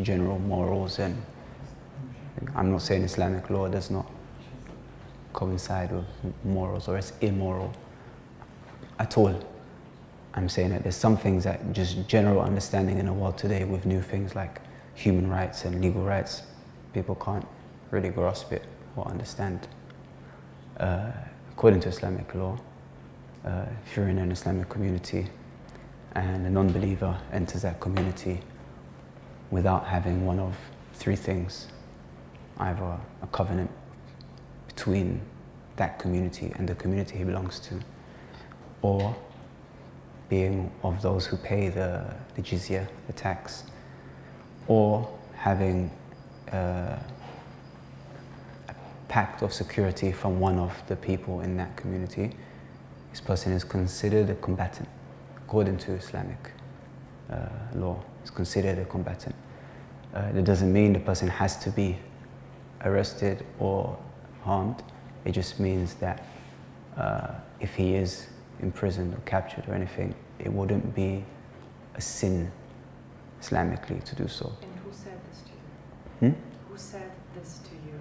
general morals, and I'm not saying Islamic law does not coincide with morals or it's immoral at all. I'm saying that there's some things that just general understanding in the world today with new things like human rights and legal rights, people can't really grasp it or understand. According to Islamic law, if you're in an Islamic community and a non-believer enters that community without having one of three things, either a covenant between that community and the community he belongs to, or being of those who pay the jizya, the tax, or having a pact of security from one of the people in that community, this person is considered a combatant. According to Islamic law, is considered a combatant. That doesn't mean the person has to be arrested or harmed. It just means that if he is imprisoned or captured or anything, it wouldn't be a sin Islamically to do so. And who said this to you? Who said this to you?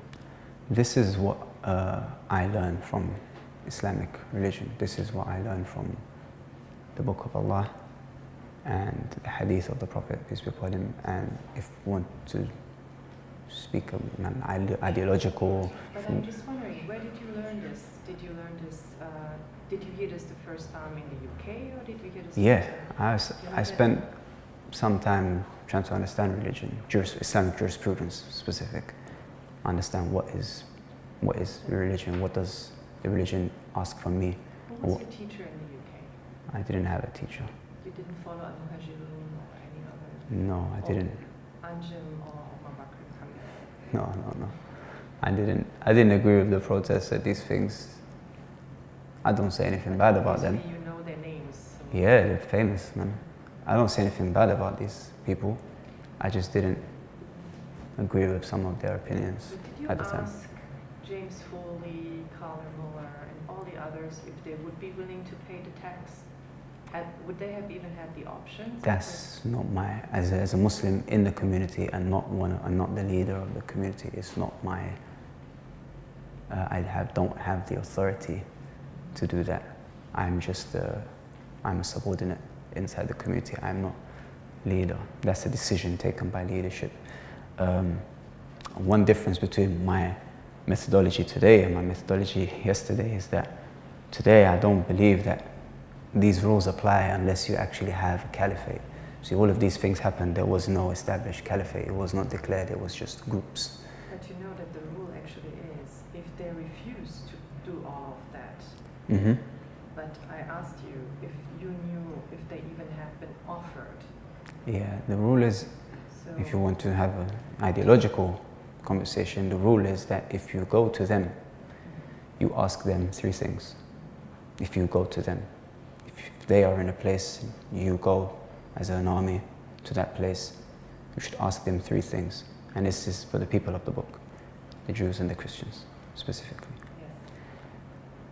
This is what I learned from Islamic religion. This is what I learned from the Book of Allah and the Hadith of the Prophet, peace be upon him. And if you want to speak of an ideological... But I'm just wondering, where did you learn this? Did you learn this, did you hear this the first time in the UK, or did you hear this? Yeah, I spent some time trying to understand religion, Islamic jurisprudence specific. Understand what is religion, what does the religion ask from me. Who was your teacher in the UK? I didn't have a teacher. You didn't follow Al-Muhajirun or any other? No, I didn't. Anjum or Omar Bakr Khalil? No. I didn't agree with the protests at these things. I don't say anything bad about them. You know their names. So yeah, they're famous, man. I don't say anything bad about these people. I just didn't agree with some of their opinions at the time. Did you ask James Foley, Carl Muller, and all the others if they would be willing to pay the tax? Would they have even had the option? That's not my, as a Muslim in the community and not the leader of the community, it's not my, don't have the authority to do that. I'm a subordinate inside the community. I'm not leader. That's a decision taken by leadership. One difference between my methodology today and my methodology yesterday is that today I don't believe that these rules apply unless you actually have a caliphate. See, all of these things happened. There was no established caliphate. It was not declared. It was just groups. But you know that the rule actually is, if they refuse to do all of that. Mm-hmm. But I asked you if you knew if they even have been offered. Yeah, the rule is, if you want to have an ideological conversation, the rule is that if you go to them, you ask them three things. If you go to them, if they are in a place, you go as an army to that place, you should ask them three things. And this is for the people of the book, the Jews and the Christians specifically. Yes.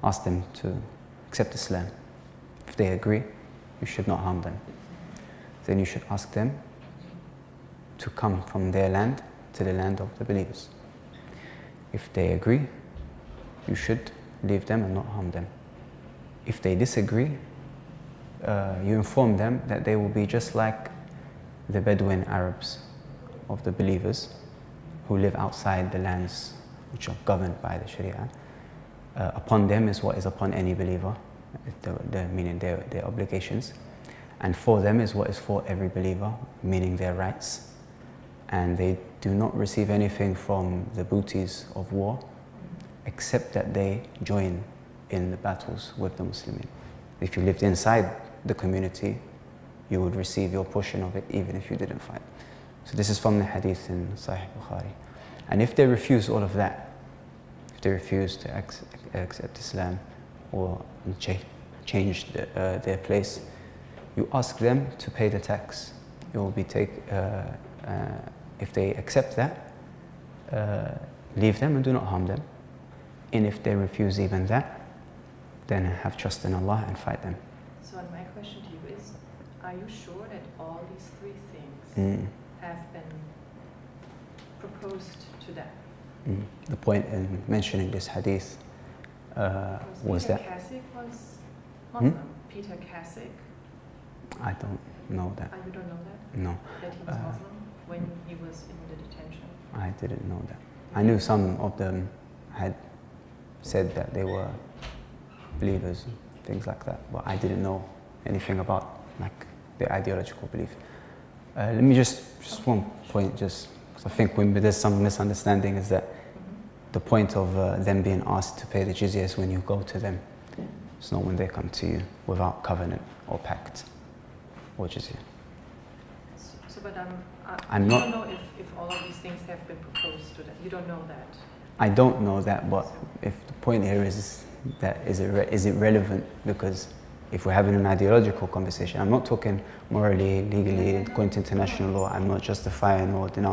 Ask them to accept Islam. If they agree, you should not harm them. Then you should ask them to come from their land to the land of the believers. If they agree, you should leave them and not harm them. If they disagree, you inform them that they will be just like the Bedouin Arabs of the believers who live outside the lands which are governed by the Sharia. Upon them is what is upon any believer, meaning their obligations. And for them is what is for every believer, meaning their rights. And they do not receive anything from the booties of war, except that they join in the battles with the Muslimin. If you lived inside the community, you would receive your portion of it even if you didn't fight. So this is from the hadith in Sahih Bukhari. And if they refuse all of that, if they refuse to accept Islam or change their place, you ask them to pay the tax. It will be if they accept that, leave them and do not harm them. And if they refuse even that, then have trust in Allah and fight them. So my question to you is, are you sure that all these three things have been proposed to them? The point in mentioning this hadith was Peter that Kasich was Muslim. Peter Kasich. I don't know that. You don't know that? No. That he was Muslim when he was in the detention? I didn't know that. I knew some of them had said that they were believers and things like that, but I didn't know anything about like their ideological belief. Let me just one point, just because I think when there's some misunderstanding, is that the point of them being asked to pay the jizya is when you go to them. It's not when they come to you without covenant or pact or jizya. So, but I'm you not, don't know if all of these things have been proposed to them. You don't know that. I don't know that, but if the point here is that is it relevant? Because if we're having an ideological conversation, I'm not talking morally, legally, according to international law. I'm not justifying or denouncing